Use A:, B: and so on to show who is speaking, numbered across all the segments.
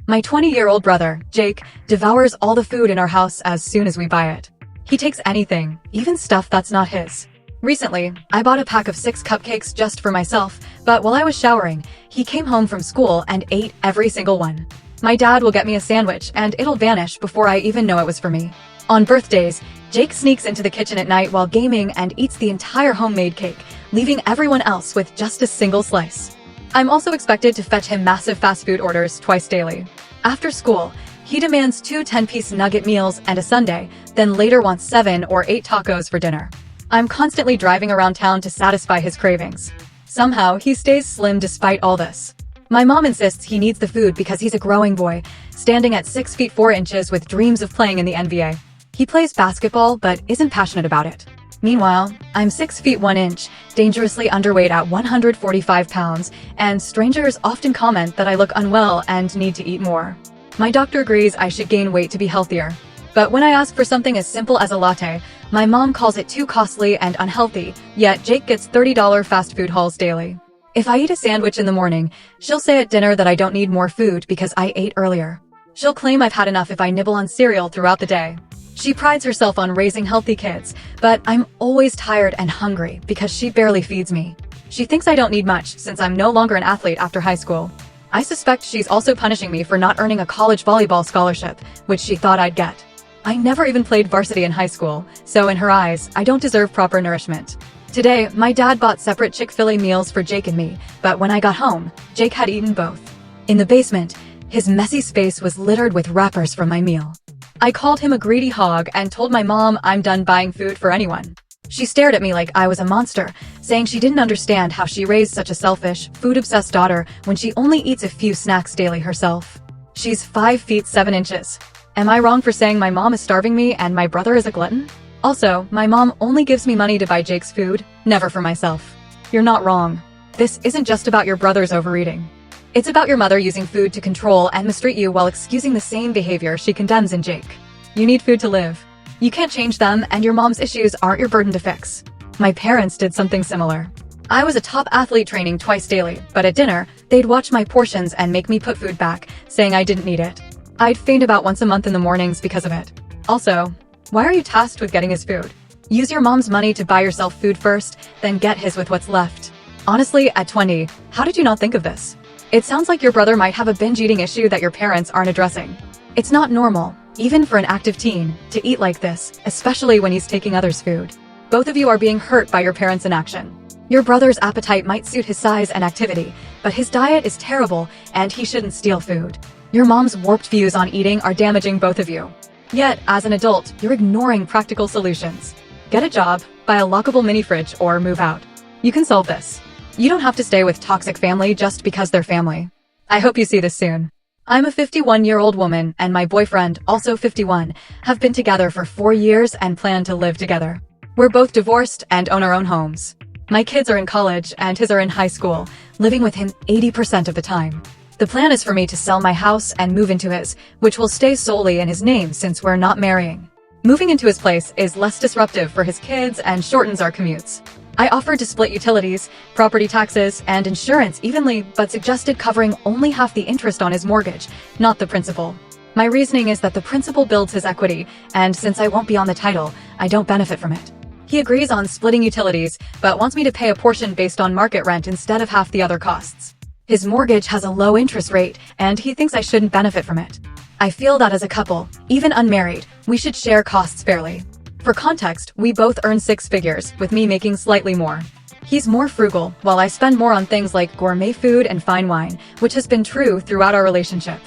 A: My 20-year-old brother, Jake, devours all the food in our house as soon as we buy it. He takes anything, even stuff that's not his. Recently, I bought a pack of 6 cupcakes just for myself, but while I was showering, he came home from school and ate every single one. My dad will get me a sandwich and it'll vanish before I even know it was for me. On birthdays, Jake sneaks into the kitchen at night while gaming and eats the entire homemade cake, leaving everyone else with just a single slice. I'm also expected to fetch him massive fast food orders twice daily. After school, he demands 2 10-piece nugget meals and a sundae, then later wants 7 or 8 tacos for dinner. I'm constantly driving around town to satisfy his cravings. Somehow, he stays slim despite all this. My mom insists he needs the food because he's a growing boy, standing at 6 feet 4 inches with dreams of playing in the NBA. He plays basketball but isn't passionate about it. Meanwhile, I'm 6 feet 1 inch, dangerously underweight at 145 pounds, and strangers often comment that I look unwell and need to eat more. My doctor agrees I should gain weight to be healthier. But when I ask for something as simple as a latte, my mom calls it too costly and unhealthy, yet Jake gets $30 fast food hauls daily. If I eat a sandwich in the morning, she'll say at dinner that I don't need more food because I ate earlier. She'll claim I've had enough if I nibble on cereal throughout the day. She prides herself on raising healthy kids, but I'm always tired and hungry because she barely feeds me. She thinks I don't need much since I'm no longer an athlete after high school. I suspect she's also punishing me for not earning a college volleyball scholarship, which she thought I'd get. I never even played varsity in high school, so in her eyes, I don't deserve proper nourishment. Today, my dad bought separate Chick-fil-A meals for Jake and me, but when I got home, Jake had eaten both. In the basement, his messy space was littered with wrappers from my meal. I called him a greedy hog and told my mom I'm done buying food for anyone. She stared at me like I was a monster, saying she didn't understand how she raised such a selfish, food-obsessed daughter when she only eats a few snacks daily herself. She's 5 feet 7 inches. Am I wrong for saying my mom is starving me and my brother is a glutton? Also, my mom only gives me money to buy Jake's food, never for myself. You're not wrong. This isn't just about your brother's overeating. It's about your mother using food to control and mistreat you while excusing the same behavior she condemns in Jake. You need food to live. You can't change them, and your mom's issues aren't your burden to fix. My parents did something similar. I was a top athlete training twice daily, but at dinner, they'd watch my portions and make me put food back, saying I didn't need it. I'd faint about once a month in the mornings because of it. Also, why are you tasked with getting his food? Use your mom's money to buy yourself food first, then get his with what's left. Honestly, at 20, how did you not think of this? It sounds like your brother might have a binge eating issue that your parents aren't addressing. It's not normal, even for an active teen, to eat like this, especially when he's taking others' food. Both of you are being hurt by your parents' inaction. Your brother's appetite might suit his size and activity, but his diet is terrible and he shouldn't steal food. Your mom's warped views on eating are damaging both of you. Yet, as an adult, you're ignoring practical solutions. Get a job, buy a lockable mini fridge, or move out. You can solve this. You don't have to stay with toxic family just because they're family. I hope you see this soon. I'm a 51-year-old woman and my boyfriend, also 51, have been together for 4 years and plan to live together. We're both divorced and own our own homes. My kids are in college and his are in high school, living with him 80% of the time. The plan is for me to sell my house and move into his, which will stay solely in his name since we're not marrying. Moving into his place is less disruptive for his kids and shortens our commutes. I offered to split utilities, property taxes, and insurance evenly, but suggested covering only half the interest on his mortgage, not the principal. My reasoning is that the principal builds his equity, and since I won't be on the title, I don't benefit from it. He agrees on splitting utilities, but wants me to pay a portion based on market rent instead of half the other costs. His mortgage has a low interest rate, and he thinks I shouldn't benefit from it. I feel that as a couple, even unmarried, we should share costs fairly. For context, we both earn 6 figures, with me making slightly more. He's more frugal, while I spend more on things like gourmet food and fine wine, which has been true throughout our relationship.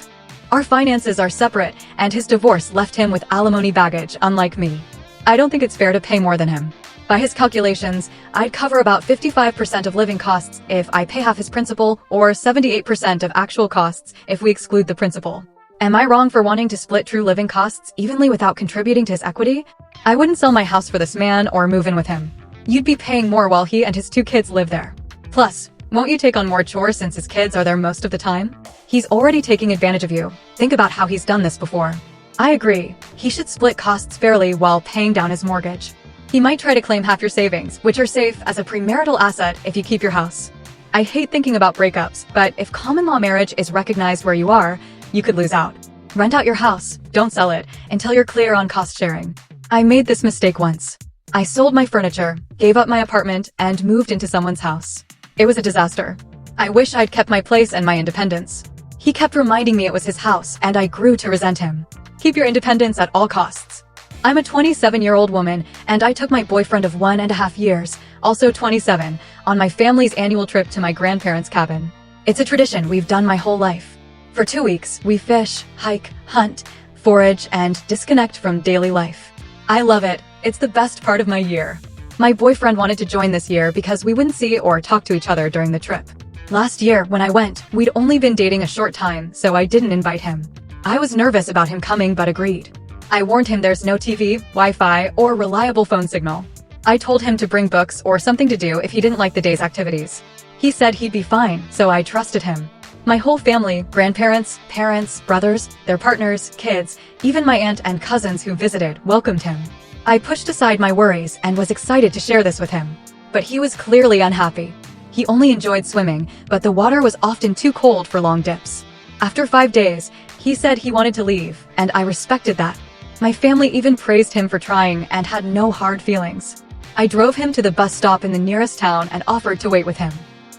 A: Our finances are separate, and his divorce left him with alimony baggage, unlike me. I don't think it's fair to pay more than him. By his calculations, I'd cover about 55% of living costs if I pay half his principal, or 78% of actual costs if we exclude the principal. Am I wrong for wanting to split true living costs evenly without contributing to his equity? I wouldn't sell my house for this man or move in with him. You'd be paying more while he and his 2 kids live there. Plus, won't you take on more chores since his kids are there most of the time? He's already taking advantage of you. Think about how he's done this before. I agree. He should split costs fairly while paying down his mortgage. He might try to claim half your savings, which are safe as a premarital asset if you keep your house. I hate thinking about breakups, but if common law marriage is recognized where you are, you could lose out. Rent out your house, don't sell it, until you're clear on cost sharing. I made this mistake once. I sold my furniture, gave up my apartment, and moved into someone's house. It was a disaster. I wish I'd kept my place and my independence. He kept reminding me it was his house, and I grew to resent him. Keep your independence at all costs. I'm a 27-year-old woman, and I took my boyfriend of 1.5 years, also 27, on my family's annual trip to my grandparents' cabin. It's a tradition we've done my whole life. For 2 weeks, we fish, hike, hunt, forage, and disconnect from daily life. I love it. It's the best part of my year. My boyfriend wanted to join this year because we wouldn't see or talk to each other during the trip. Last year, when I went, we'd only been dating a short time, so I didn't invite him. I was nervous about him coming but agreed. I warned him there's no TV, Wi-Fi, or reliable phone signal. I told him to bring books or something to do if he didn't like the day's activities. He said he'd be fine, so I trusted him. My whole family, grandparents, parents, brothers, their partners, kids, even my aunt and cousins who visited, welcomed him. I pushed aside my worries and was excited to share this with him. But he was clearly unhappy. He only enjoyed swimming, but the water was often too cold for long dips. After 5 days, he said he wanted to leave, and I respected that. My family even praised him for trying and had no hard feelings. I drove him to the bus stop in the nearest town and offered to wait with him.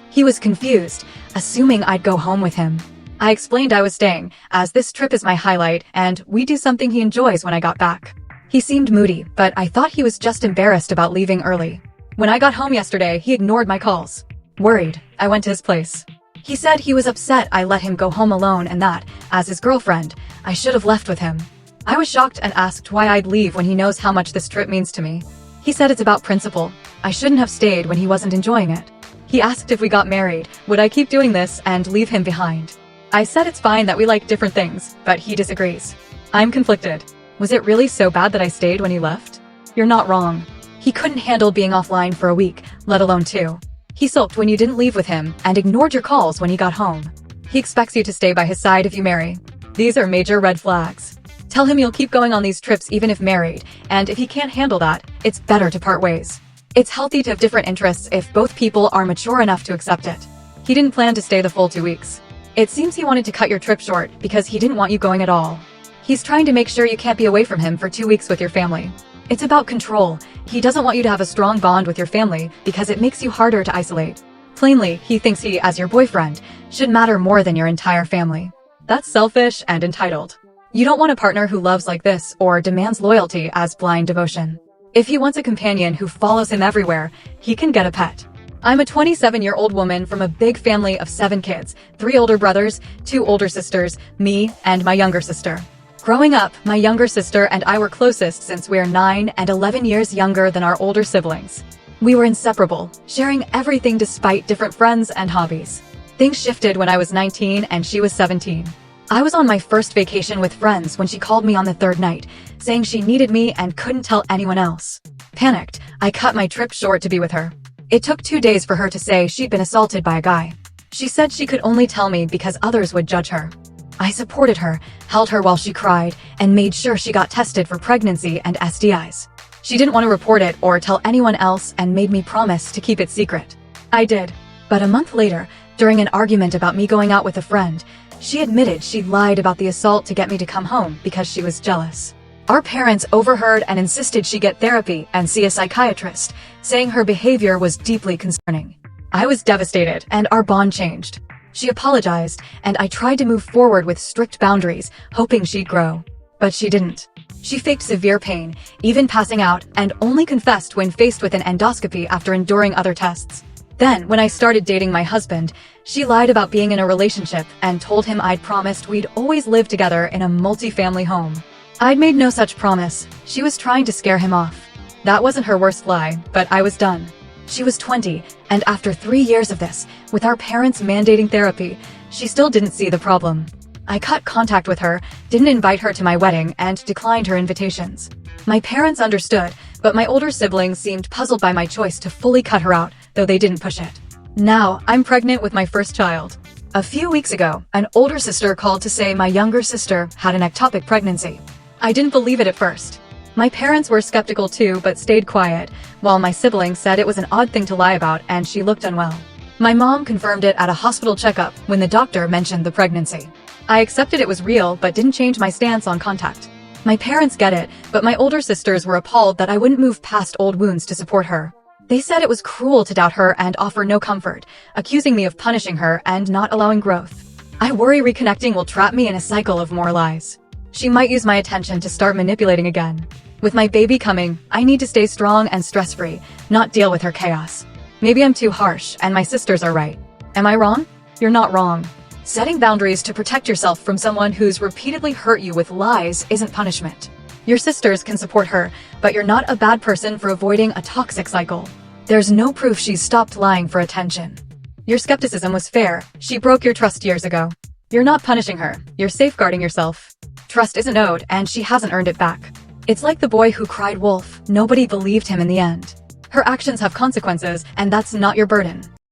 A: He was confused, assuming I'd go home with him. I explained I was staying, as this trip is my highlight and we do something he enjoys when I got back. He seemed moody, but I thought he was just embarrassed about leaving early. When I got home yesterday, he ignored my calls. Worried, I went to his place. He said he was upset I let him go home alone and that, as his girlfriend, I should have left with him. I was shocked and asked why I'd leave when he knows how much this trip means to me. He said it's about principle. I shouldn't have stayed when he wasn't enjoying it. He asked if we got married, would I keep doing this and leave him behind? I said it's fine that we like different things, but he disagrees. I'm conflicted. Was it really so bad that I stayed when he left? You're not wrong. He couldn't handle being offline for a week, let alone 2. He sulked when you didn't leave with him and ignored your calls when he got home. He expects you to stay by his side if you marry. These are major red flags. Tell him you'll keep going on these trips even if married, and if he can't handle that, it's better to part ways. It's healthy to have different interests if both people are mature enough to accept it. He didn't plan to stay the full 2 weeks. It seems he wanted to cut your trip short because he didn't want you going at all. He's trying to make sure you can't be away from him for 2 weeks with your family. It's about control. He doesn't want you to have a strong bond with your family because it makes you harder to isolate. Plainly, he thinks he, as your boyfriend, should matter more than your entire family. That's selfish and entitled. You don't want a partner who loves like this or demands loyalty as blind devotion. If he wants a companion who follows him everywhere, he can get a pet. I'm a 27-year-old woman from a big family of 7 kids, 3 older brothers, 2 older sisters, me, and my younger sister. Growing up, my younger sister and I were closest since we're 9 and 11 years younger than our older siblings. We were inseparable, sharing everything despite different friends and hobbies. Things shifted when I was 19 and she was 17. I was on my first vacation with friends when she called me on the 3rd night, saying she needed me and couldn't tell anyone else. Panicked, I cut my trip short to be with her. It took 2 days for her to say she'd been assaulted by a guy. She said she could only tell me because others would judge her. I supported her, held her while she cried, and made sure she got tested for pregnancy and STIs. She didn't want to report it or tell anyone else and made me promise to keep it secret. I did. But a month later, during an argument about me going out with a friend, she admitted she lied about the assault to get me to come home because she was jealous. Our parents overheard and insisted she get therapy and see a psychiatrist, saying her behavior was deeply concerning. I was devastated and our bond changed. She apologized, and I tried to move forward with strict boundaries, hoping she'd grow. But she didn't. She faked severe pain, even passing out, and only confessed when faced with an endoscopy after enduring other tests. Then, when I started dating my husband, she lied about being in a relationship and told him I'd promised we'd always live together in a multi-family home. I'd made no such promise. She was trying to scare him off. That wasn't her worst lie, but I was done. She was 20, and after 3 years of this, with our parents mandating therapy, she still didn't see the problem. I cut contact with her, didn't invite her to my wedding, and declined her invitations. My parents understood, but my older siblings seemed puzzled by my choice to fully cut her out, though they didn't push it. Now, I'm pregnant with my first child. A few weeks ago, an older sister called to say my younger sister had an ectopic pregnancy. I didn't believe it at first. My parents were skeptical too, but stayed quiet, while my siblings said it was an odd thing to lie about and she looked unwell. My mom confirmed it at a hospital checkup when the doctor mentioned the pregnancy. I accepted it was real but didn't change my stance on contact. My parents get it, but my older sisters were appalled that I wouldn't move past old wounds to support her. They said it was cruel to doubt her and offer no comfort, accusing me of punishing her and not allowing growth. I worry reconnecting will trap me in a cycle of more lies. She might use my attention to start manipulating again. With my baby coming, I need to stay strong and stress-free, not deal with her chaos. Maybe I'm too harsh, and my sisters are right. Am I wrong? You're not wrong. Setting boundaries to protect yourself from someone who's repeatedly hurt you with lies isn't punishment. Your sisters can support her, but you're not a bad person for avoiding a toxic cycle. There's no proof she's stopped lying for attention. Your skepticism was fair. She broke your trust years ago. You're not punishing her. You're safeguarding yourself. Trust isn't owed, and she hasn't earned it back. It's like the boy who cried wolf. Nobody believed him in the end. Her actions have consequences, and that's not your burden.